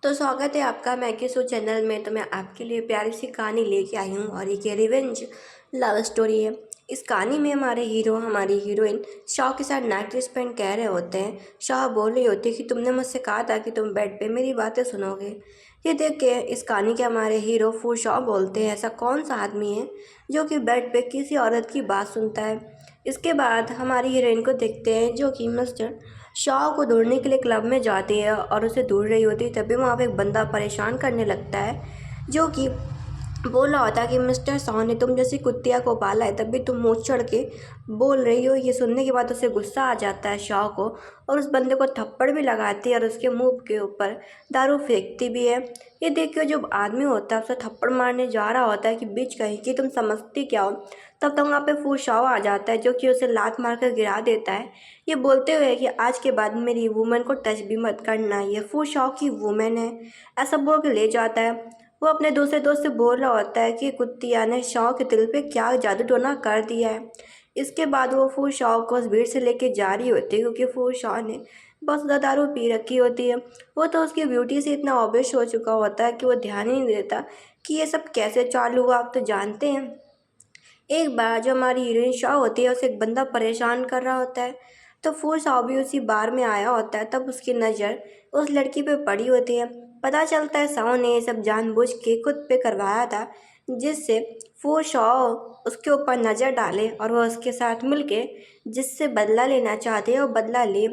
तो स्वागत है आपका मैगी शो चैनल में। तो मैं आपके लिए प्यारी सी कहानी लेके आई हूँ और एक ये रिवेंज लव स्टोरी है। इस कहानी में हमारे हीरो हमारी हीरोइन शाह के साथ नाइट स्पेंड कह रहे होते हैं। शाह बोल रही होती है कि तुमने मुझसे कहा था कि तुम बेड पे मेरी बातें सुनोगे। ये देख के इस कहानी के हमारे हीरो फूल शाह बोलते हैं, ऐसा कौन सा आदमी है जो कि बेड पे किसी औरत की बात सुनता है। इसके बाद हमारी हीरोइन को देखते हैं जो कि मिस्टर शाह को ढूंढने के लिए क्लब में जाती है और उसे ढूंढ रही होती है। तभी वहाँ पे एक बंदा परेशान करने लगता है जो कि बोल रहा होता है कि मिस्टर शाह ने तुम जैसी कुत्तिया को पाला है, तभी तुम मुँह चढ़ के बोल रही हो। ये सुनने के बाद उसे गुस्सा आ जाता है शाह को, और उस बंदे को थप्पड़ भी लगाती है और उसके मुंह के ऊपर दारू फेंकती भी है। ये देख के जो आदमी होता है उसे थप्पड़ मारने जा रहा होता है कि बीच कहीं कि तुम समझती क्या हो। तब तक वहाँ पे फू शाह आ जाता है जो कि उसे लात मार कर गिरा देता है, ये बोलते हुए कि आज के बाद मेरी वुमेन को टच भी मत करना, ये फू शाह की वुमेन है। ऐसा बोल के ले जाता है। वो अपने दूसरे दोस्त से बोल रहा होता है कि कुत्तिया ने शाह के दिल पे क्या जादू टोना कर दिया है। इसके बाद वो फू शाह को उस भीड़ से लेके जा रही होती है क्योंकि फू शाह ने बहुत ज़्यादा दारू पी रखी होती है। वो तो उसकी ब्यूटी से इतना ऑब्सेस हो चुका होता है कि वो ध्यान ही नहीं देता कि ये सब कैसे चालू हुआ। आप तो जानते हैं, एक बार जो हमारी हीरोइन शाह होती है उसे एक बंदा परेशान कर रहा होता है, तो फूल शाह भी उसी बार में आया होता है। तब उसकी नज़र उस लड़की पे पड़ी होती है। पता चलता है शाह ने ये सब जानबूझ के खुद पे करवाया था, जिससे फूल शाह उसके ऊपर नज़र डाले और वह उसके साथ मिलके जिससे बदला लेना चाहते हैं वो बदला ले।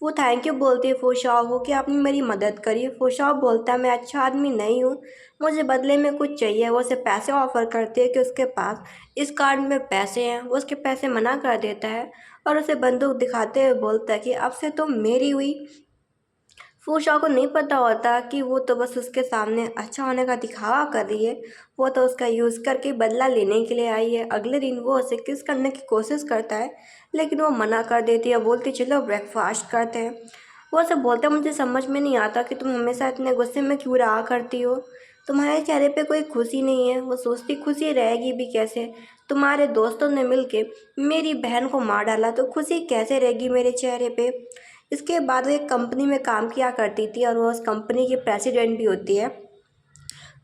वो थैंक यू बोलती है फुशाओ को कि आपने मेरी मदद करी। फुशाओ बोलता है मैं अच्छा आदमी नहीं हूँ, मुझे बदले में कुछ चाहिए। वो उसे पैसे ऑफर करती है कि उसके पास इस कार्ड में पैसे हैं। वो उसके पैसे मना कर देता है और उसे बंदूक दिखाते हुए बोलता है कि अब से तो मेरी हुई। फूशा को नहीं पता होता कि वो तो बस उसके सामने अच्छा होने का दिखावा कर रही है। वो तो उसका यूज़ करके बदला लेने के लिए आई है। अगले दिन वो उसे किस करने की कोशिश करता है, लेकिन वो मना कर देती है, बोलती चलो ब्रेकफास्ट करते हैं। वो उसे बोलता है मुझे समझ में नहीं आता कि तुम हमेशा इतने गुस्से में क्यों रहा करती हो, तुम्हारे चेहरे पे कोई खुशी नहीं है। वो सोचती खुशी रहेगी भी कैसे, तुम्हारे दोस्तों ने मिलके मेरी बहन को मार डाला तो खुशी कैसे रहेगी मेरे चेहरे पे। इसके बाद वो एक कंपनी में काम किया करती थी और वो उस कंपनी की प्रेसिडेंट भी होती है।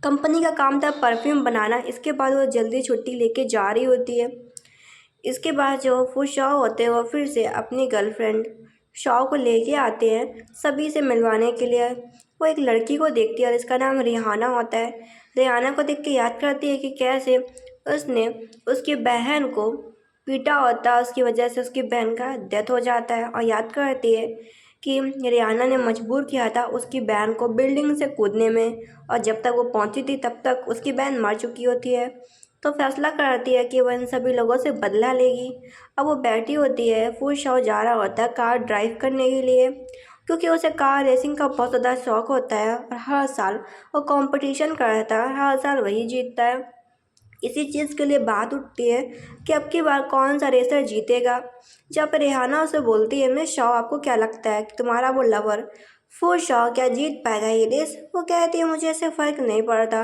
कंपनी का काम था परफ्यूम बनाना। इसके बाद वो जल्दी छुट्टी लेके जा रही होती है। इसके बाद जो वो शॉ होते हैं वो फिर से अपनी गर्लफ्रेंड शॉ को लेके आते हैं सभी से मिलवाने के लिए। वो एक लड़की को देखती है और इसका नाम रिहाना होता है। रिहाना को देख के याद करती है कि कैसे उसने उसकी बहन को पीटा होता है, उसकी वजह से उसकी बहन का डेथ हो जाता है। और याद करती है कि रिहाना ने मजबूर किया था उसकी बहन को बिल्डिंग से कूदने में, और जब तक वो पहुंची थी तब तक उसकी बहन मर चुकी होती है। तो फैसला करती है कि वह इन सभी लोगों से बदला लेगी। अब वो बैठी होती है, फुल शॉ जा रहा होता है कार ड्राइव करने के लिए, क्योंकि उसे कार रेसिंग का बहुत ज़्यादा शौक होता है और हर साल वो कंपटीशन करता है, हर साल वही जीतता है। इसी चीज़ के लिए बात उठती है कि अब की बार कौन सा रेसर जीतेगा। जब रेहाना उसे बोलती है मिस शॉ आपको क्या लगता है कि तुम्हारा वो लवर फुल शॉ क्या जीत पाएगा ये रेस। वो कहती है मुझे ऐसे फ़र्क नहीं पड़ता,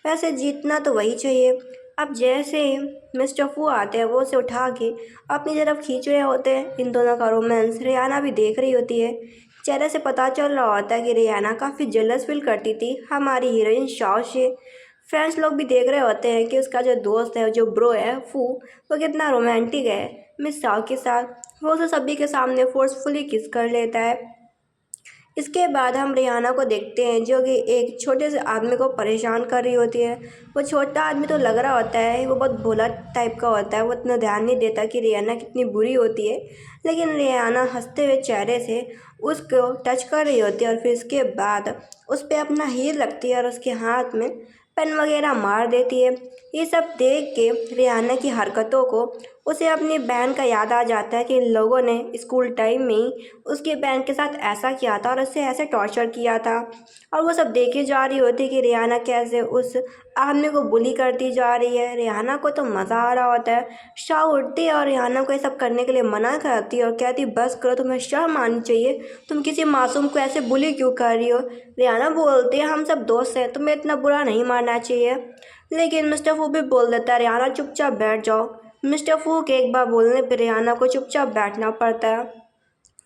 वैसे जीतना तो वही चाहिए। अब जैसे मिस्टर फू आते हैं वो उसे उठा के अपनी तरफ खींच रहे होते हैं। इन दोनों का रोमांस रियाना भी देख रही होती है। चेहरे से पता चल रहा होता है कि रियाना काफ़ी जेलस फील करती थी हमारी हीरोइन शॉ से। फ्रेंड्स लोग भी देख रहे होते हैं कि उसका जो दोस्त है, जो ब्रो है फू, वो कितना रोमांटिक है मिस शाह के साथ। वो उसे सभी के सामने फोर्सफुली किस कर लेता है। इसके बाद हम रिहाना को देखते हैं जो कि एक छोटे से आदमी को परेशान कर रही होती है। वो छोटा आदमी तो लग रहा होता है वो बहुत भोला टाइप का होता है, वो इतना ध्यान नहीं देता कि रिहाना कितनी बुरी होती है। लेकिन रिहाना हंसते हुए चेहरे से उसको टच कर रही होती है और फिर इसके बाद उस पर अपना हीर लगती है और उसके हाथ में पेन वगैरह मार देती है। ये सब देख के रिहाना की हरकतों को उसे अपनी बहन का याद आ जाता है कि इन लोगों ने स्कूल टाइम में ही उसकी बहन के साथ ऐसा किया था और उसे ऐसे टॉर्चर किया था। और वो सब देखे जा रही होती कि रिहाना कैसे उस आदमी को बुली करती जा रही है। रिहाना को तो मज़ा आ रहा होता है। शाह उठती है और रिहाना को ये सब करने के लिए मना करती है और कहती बस करो, तुम्हें शर्म आनी चाहिए, तुम किसी मासूम को ऐसे बुली क्यों कर रही हो। रिहाना बोलती है हम सब दोस्त हैं, तुम्हें इतना बुरा नहीं मानना चाहिए। लेकिन मिस्टर फू भी बोल देता है रिहाना चुपचाप बैठ जाओ। मिस्टर फू के एक बार बोलने पर रिहाना को चुपचाप बैठना पड़ता है।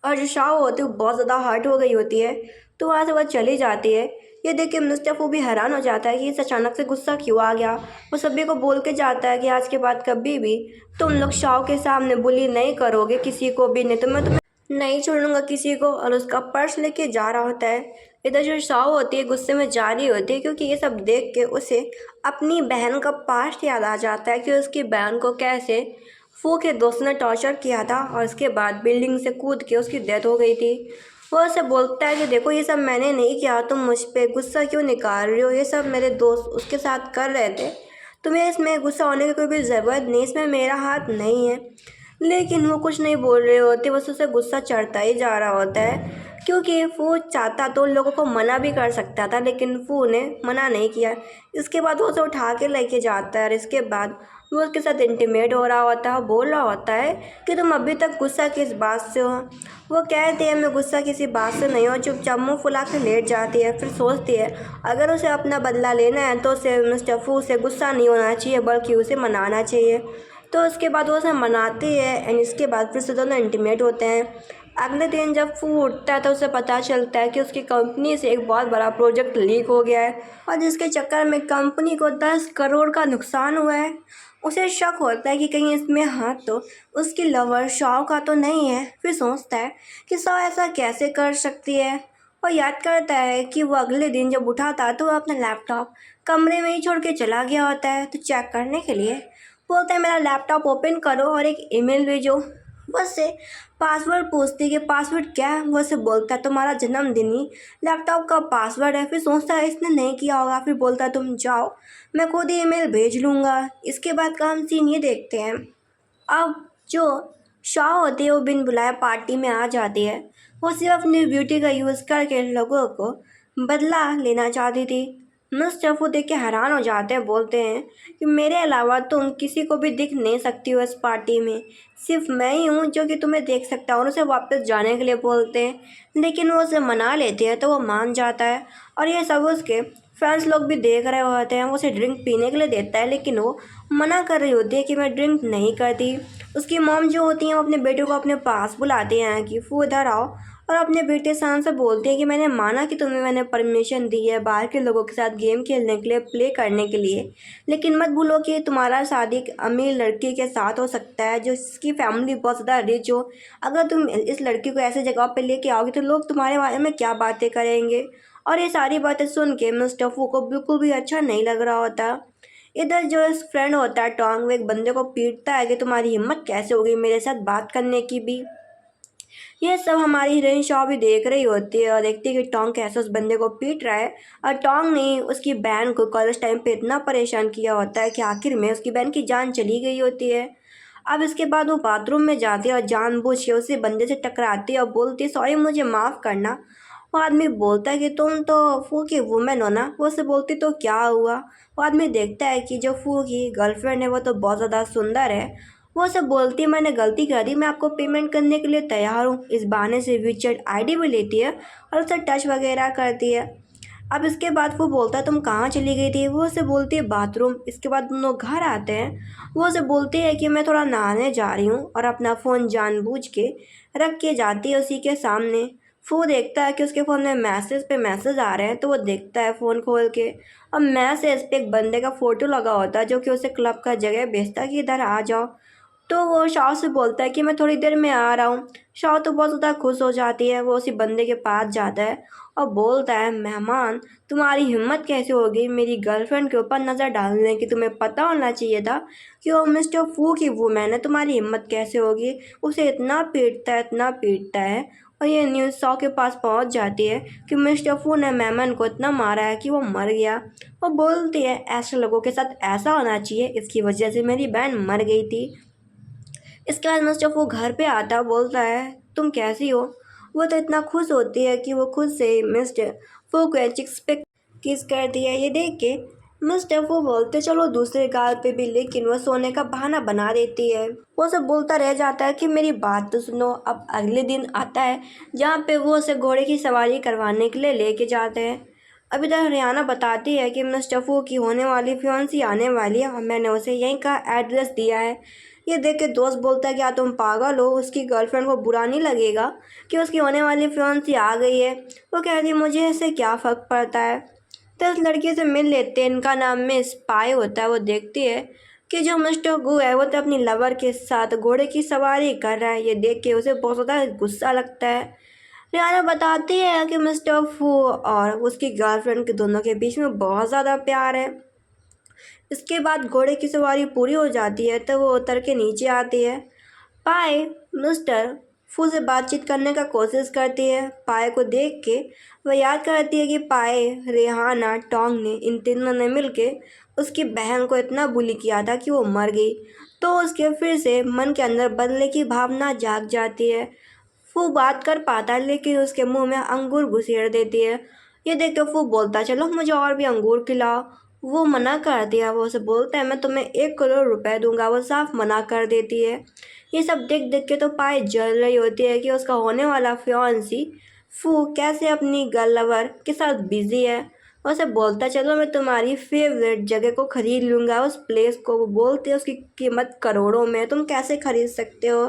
और जो शाह होती है वो बहुत ज़्यादा हर्ट हो गई होती है, तो वहाँ से वह चली जाती है। ये देख के मिस्टर फू भी हैरान हो जाता है कि इस अचानक से गुस्सा क्यों आ गया। वो सभी को बोल के जाता है कि आज के बाद कभी भी तुम लोग शाओ के सामने बुली नहीं करोगे किसी को भी, नहीं तो मैं तुम्हें नहीं छोड़ूंगा किसी को। और उसका पर्स लेके जा रहा होता है। इधर जो शाओ होती है गुस्से में जा रही होती है, क्योंकि ये सब देख के उसे अपनी बहन का पास्ट याद आ जाता है कि उसकी बहन को कैसे फू के दोस्त ने टॉर्चर किया था और उसके बाद बिल्डिंग से कूद के उसकी डेथ हो गई थी। वो उसे बोलता है कि देखो ये सब मैंने नहीं किया, तुम मुझ पे गुस्सा क्यों निकाल रही हो, ये सब मेरे दोस्त उसके साथ कर रहे थे, तुम्हें इसमें गुस्सा होने की कोई भी ज़रूरत नहीं, इसमें मेरा हाथ नहीं है। लेकिन वो कुछ नहीं बोल रहे होते, बस उसे गुस्सा चढ़ता ही जा रहा होता है, क्योंकि फू चाहता तो उन लोगों को मना भी कर सकता था, लेकिन फू ने मना नहीं किया। इसके बाद वो उसे उठा के लेके जाता है और इसके बाद वो उसके साथ इंटीमेट हो रहा होता है, बोल रहा होता है कि तुम अभी तक गुस्सा किस बात से हो। वो कहते हैं मैं गुस्सा किसी बात से नहीं हो, चुपचाप मुँह फुला के लेट जाती है। फिर सोचती है अगर उसे अपना बदला लेना है तो उसे मिस्टर फू से गुस्सा नहीं होना चाहिए, बल्कि उसे मनाना चाहिए। तो उसके बाद वो उसे मनाती है एंड इसके बाद फिर से दोनों इंटीमेट होते हैं। अगले दिन जब फू उठता है तो उसे पता चलता है कि उसकी कंपनी से एक बहुत बड़ा प्रोजेक्ट लीक हो गया है और जिसके चक्कर में कंपनी को 10 करोड़ का नुकसान हुआ है। उसे शक होता है कि कहीं इसमें हाथ तो उसकी लवर शाओ का तो नहीं है। फिर सोचता है कि शाओ ऐसा कैसे कर सकती है और याद करता है कि वो अगले दिन जब उठा था तो वो अपना लैपटॉप कमरे में ही छोड़ के चला गया होता है। तो चेक करने के लिए बोलता है मेरा लैपटॉप ओपन करो और एक ईमेल भेजो। वो उससे पासवर्ड पूछती है कि पासवर्ड क्या है। वो उसे बोलता है तुम्हारा जन्मदिन ही लैपटॉप का पासवर्ड है। फिर सोचता है इसने नहीं किया होगा। फिर बोलता है तुम जाओ, मैं खुद ही ईमेल भेज लूँगा। इसके बाद का हम सीन ये देखते हैं। अब जो शाह होती है वो बिन बुलाए पार्टी में आ जाती है। वो सिर्फ अपनी ब्यूटी का यूज़ करके लोगों को बदला लेना चाहती थी। मिस्टर वो देख के हैरान हो जाते हैं, बोलते हैं कि मेरे अलावा तुम किसी को भी दिख नहीं सकती हो इस पार्टी में, सिर्फ मैं ही हूँ जो कि तुम्हें देख सकता हूँ। और उसे वापस जाने के लिए बोलते हैं, लेकिन वो उसे मना लेते हैं तो वो मान जाता है। और ये सब उसके फ्रेंड्स लोग भी देख रहे होते हैं। वो उसे ड्रिंक पीने के लिए देता है, लेकिन वो मना कर रही होती है कि मैं ड्रिंक नहीं करती। उसकी मॉम जो होती हैं वो अपने बेटे को अपने पास बुलाती हैं कि फू इधर आओ, और अपने बेटे शान से बोलती है कि मैंने माना कि तुम्हें मैंने परमिशन दी है बाहर के लोगों के साथ गेम खेलने के लिए, प्ले करने के लिए, लेकिन मत भूलो कि तुम्हारा शादी एक अमीर लड़की के साथ हो सकता है जो जिसकी फैमिली बहुत ज़्यादा रिच हो। अगर तुम इस लड़की को ऐसे जगह पे लेके आओगे तो लोग तुम्हारे बारे में क्या बातें करेंगे। और ये सारी बातें सुन के मिस्टर फू को बिल्कुल भी अच्छा नहीं लग रहा होता। इधर जो इस फ्रेंड होता है टोंग, वो एक बंदे को पीटता है कि तुम्हारी हिम्मत कैसे हो गई मेरे साथ बात करने की भी। ये सब हमारी हीरोइन शॉ भी देख रही होती है और देखती है कि टोंग कैसे उस बंदे को पीट रहा है। और टोंग ने उसकी बहन को कॉलेज टाइम पे इतना परेशान किया होता है कि आखिर में उसकी बहन की जान चली गई होती है। अब इसके बाद वो बाथरूम में जाती है और जानबूझ के उसी बंदे से टकराती है और बोलती है सॉरी मुझे माफ़ करना। वो आदमी बोलता है कि तुम तो फू की वुमेन हो ना। वो उससे बोलती तो क्या हुआ। वो आदमी देखता है कि जो फू की गर्लफ्रेंड है वो तो बहुत ज़्यादा सुंदर है। वो उसे बोलती है मैंने गलती कर दी, मैं आपको पेमेंट करने के लिए तैयार हूँ। इस बहाने से विचेट आईडी भी लेती है और उसे टच वगैरह करती है। अब इसके बाद वो बोलता है तुम कहाँ चली गई थी। वो उसे बोलती है बाथरूम। इसके बाद दोनों घर आते हैं। वो उसे बोलती है कि मैं थोड़ा नहाने जा रही हूँ और अपना फ़ोन जानबूझ के रख के जाती है उसी के सामने। वो देखता है कि उसके फ़ोन में मैसेज पे मैसेज आ रहे हैं, तो वो देखता है फ़ोन खोल के और मैसेज पे एक बंदे का फ़ोटो लगा होता है जो कि उसे क्लब का जगह भेजता है कि इधर आ जाओ। तो वो शाह से बोलता है कि मैं थोड़ी देर में आ रहा हूँ। शाह तो बहुत ज़्यादा खुश हो जाती है। वो उसी बंदे के पास जाता है और बोलता है मेहमान तुम्हारी हिम्मत कैसे हो गई मेरी गर्लफ्रेंड के ऊपर नज़र डालने की, तुम्हें पता होना चाहिए था कि वो मिस्टर फू की वुमेन है, तुम्हारी हिम्मत कैसे होगी। उसे इतना पीटता है, इतना पीटता है और ये न्यूज़ शाह के पास पहुंच जाती है कि मिस्टर फू ने मेहमान को इतना मारा है कि वो मर गया। वो बोलती है ऐसे लोगों के साथ ऐसा होना चाहिए, इसकी वजह से मेरी बहन मर गई थी। इसके बाद मिस्टर वो घर पे आता बोलता है तुम कैसी हो। वो तो इतना खुश होती है कि वो खुद से मिस्टर फू को चिक्स पे किस करती है। ये देख के मिस्टर फू बोलते चलो दूसरे गाल पे भी, लेकिन वो सोने का बहाना बना देती है। वो सब बोलता रह जाता है कि मेरी बात तो सुनो। अब अगले दिन आता है जहाँ पे वो उसे घोड़े की सवारी करवाने के लिए लेके जाते हैं। अब इधर हरियाणा बताती है कि मिस्टर फू की होने वाली फियांसी आने वाली है और मैंने उसे यहीं का एड्रेस दिया है। ये देख के दोस्त बोलता है क्या तुम पागल हो, उसकी गर्लफ्रेंड को बुरा नहीं लगेगा कि उसकी होने वाली फियांसी आ गई है। वो कहती है मुझे इससे क्या फ़र्क पड़ता है। तो इस लड़की से मिल लेते हैं, इनका नाम मिस पाए होता है। वो देखती है कि जो मिस्टर गु है वो तो अपनी लवर के साथ घोड़े की सवारी कर रहा है। ये देख के उसे बहुत ज़्यादा गुस्सा लगता है। रियाना बताती है कि मिस्टर फू और उसकी गर्लफ्रेंड के दोनों के बीच में बहुत ज़्यादा प्यार है। इसके बाद घोड़े की सवारी पूरी हो जाती है तो वो उतर के नीचे आती है। पाए मिस्टर फू से बातचीत करने का कोशिश करती है। पाए को देख के वह याद करती है कि पाए, रेहाना, टोंग ने, इन तीनों ने मिलके उसकी बहन को इतना बुली किया था कि वो मर गई। तो उसके फिर से मन के अंदर बदले की भावना जाग जाती है। फू बात कर पाता है लेकिन उसके मुंह में अंगूर घुसेड़ देती है। ये देख के फू बोलता है चलो मुझे और भी अंगूर खिलाओ। वो मना कर दिया। वो उसे बोलता है मैं तुम्हें 1 करोड़ रुपए दूंगा। वो साफ मना कर देती है। ये सब देख देख के तो पाए जल रही होती है कि उसका होने वाला फियांसी फू कैसे अपनी गर्ल लवर के साथ बिजी है। वो उसे बोलता है चलो मैं तुम्हारी फेवरेट जगह को खरीद लूँगा, उस प्लेस को। वो बोलते हैं उसकी कीमत करोड़ों में है, तुम कैसे खरीद सकते हो।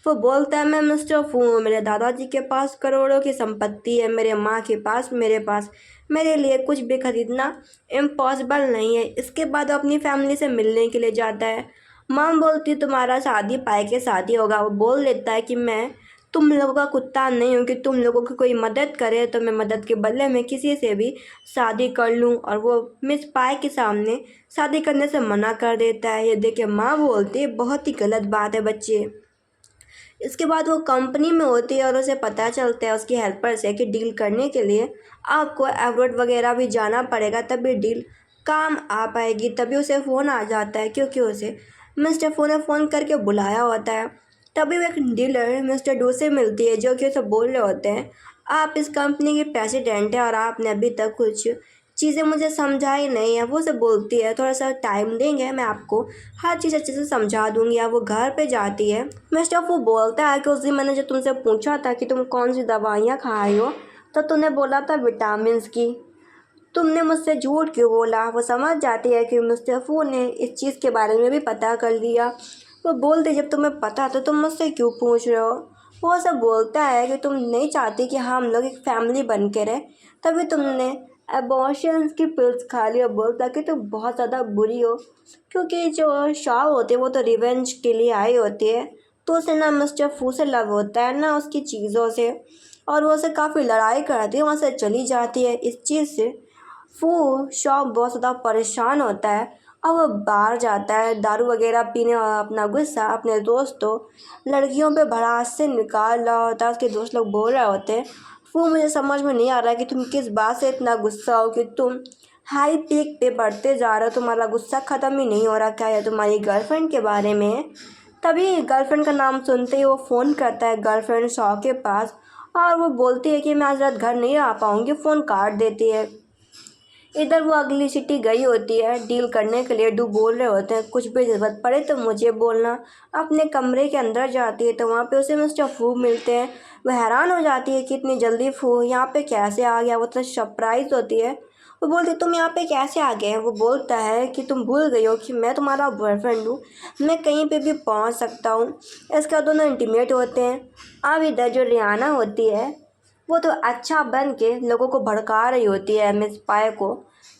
वो बोलता है मैं मिस्टर फू हूँ, मेरे दादाजी के पास करोड़ों की संपत्ति है, मेरे माँ के पास, मेरे पास, मेरे लिए कुछ भी खरीदना इम्पॉसिबल नहीं है। इसके बाद वो अपनी फैमिली से मिलने के लिए जाता है। मॉम बोलती तुम्हारा शादी पाए के शादी होगा। वो बोल देता है कि मैं तुम लोगों का कुत्ता नहीं हूँ कि तुम लोगों की कोई मदद करे तो मैं मदद के बदले में किसी से भी शादी कर लूँ। और वो मिस पाए के सामने शादी करने से मना कर देता है। ये देख के माँ बोलती है बहुत ही गलत बात है बच्चे। इसके बाद वो कंपनी में होती है और उसे पता चलता है उसकी हेल्पर से कि डील करने के लिए आपको अब्रॉड वगैरह भी जाना पड़ेगा, तभी डील काम आ पाएगी। तभी उसे फ़ोन आ जाता है क्योंकि उसे मिस्टर फू ने फ़ोन करके बुलाया होता है। तभी वो एक डीलर मिस्टर डू से मिलती है जो कि उसे बोल रहे होते हैं आप इस कंपनी के प्रेसिडेंट हैं और आपने अभी तक कुछ चीज़ें मुझे समझाई नहीं है। वो उसे बोलती है थोड़ा सा टाइम देंगे, मैं आपको हर चीज़ अच्छे से समझा दूंगी। अब वो घर पे जाती है। मिस्टर फू बोलता है कि उस दिन मैंने जो तुमसे पूछा था कि तुम कौन सी दवाइयाँ खा रही हो तो तुमने बोला था विटामिन की, तुमने मुझसे झूठ क्यों बोला। वो समझ जाती है कि मिस्टर फू ने इस चीज़ के बारे में भी पता कर लिया। वो बोलते जब तुम्हें पता तो तुम मुझसे क्यों पूछ रहे हो। वो सब बोलता है कि तुम नहीं चाहती कि हम लोग एक फैमिली बन के रहे, तभी तुमने अबॉर्शंस की पिल्स खा ली। और बोलता कि तुम बहुत ज़्यादा बुरी हो क्योंकि जो शाह होते हैं वो तो रिवेंज के लिए आई होती है। तो उसे ना मिस्टर फू से लव होता है ना उसकी चीज़ों से, और वो उसे काफ़ी लड़ाई करती है, वहाँ से चली जाती है। इस चीज़ से वो शॉप बहुत ज़्यादा परेशान होता है और वो बाहर जाता है दारू वगैरह पीने और अपना गुस्सा अपने दोस्तों लड़कियों पे भड़ास से निकाल रहा होता है। उसके दोस्त लोग बोल रहे होते हैं वो मुझे समझ में नहीं आ रहा है कि तुम किस बात से इतना गुस्सा हो कि तुम हाई पीक पे बढ़ते जा रहे हो, तुम्हारा गुस्सा ख़त्म ही नहीं हो रहा। क्या है तुम्हारी गर्लफ्रेंड के बारे में। तभी गर्लफ्रेंड का नाम सुनते ही वो फ़ोन करता है गर्लफ्रेंड शॉ के पास और वो बोलती है कि मैं आज रात घर नहीं आ पाऊँगी। फ़ोन काट देती है। इधर वो अगली सिटी गई होती है डील करने के लिए। डू बोल रहे होते हैं कुछ भी ज़रूरत पड़े तो मुझे बोलना। अपने कमरे के अंदर जाती है तो वहाँ पे उसे मिस्टर फू मिलते हैं। वह हैरान हो जाती है कि इतनी जल्दी फू यहाँ पे कैसे आ गया। वो तो सरप्राइज होती है। वो बोलती तुम यहाँ पे कैसे आ गए। वो बोलता है कि तुम भूल गई हो कि मैं तुम्हारा बॉयफ्रेंड हूँ, मैं कहीं पे भी पहुँच सकता हूँ। इसका दोनों इंटीमेट होते हैं। अब इधर जो रियाना होती है वो तो अच्छा बन के लोगों को भड़का रही होती है मिस पाए को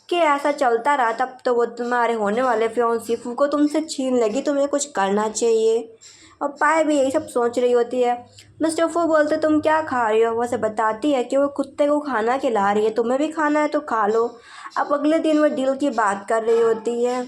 कि ऐसा चलता रहा तब तो वो तुम्हारे होने वाले फियांसी फू को तुमसे छीन लेगी, तुम्हें कुछ करना चाहिए। और पाए भी यही सब सोच रही होती है। मिस्टर फू बोलते तुम क्या खा रही हो। वो से बताती है कि वो कुत्ते को खाना खिला रही है, तुम्हें भी खाना है तो खा लो। अब अगले दिन वो डील की बात कर रही होती है।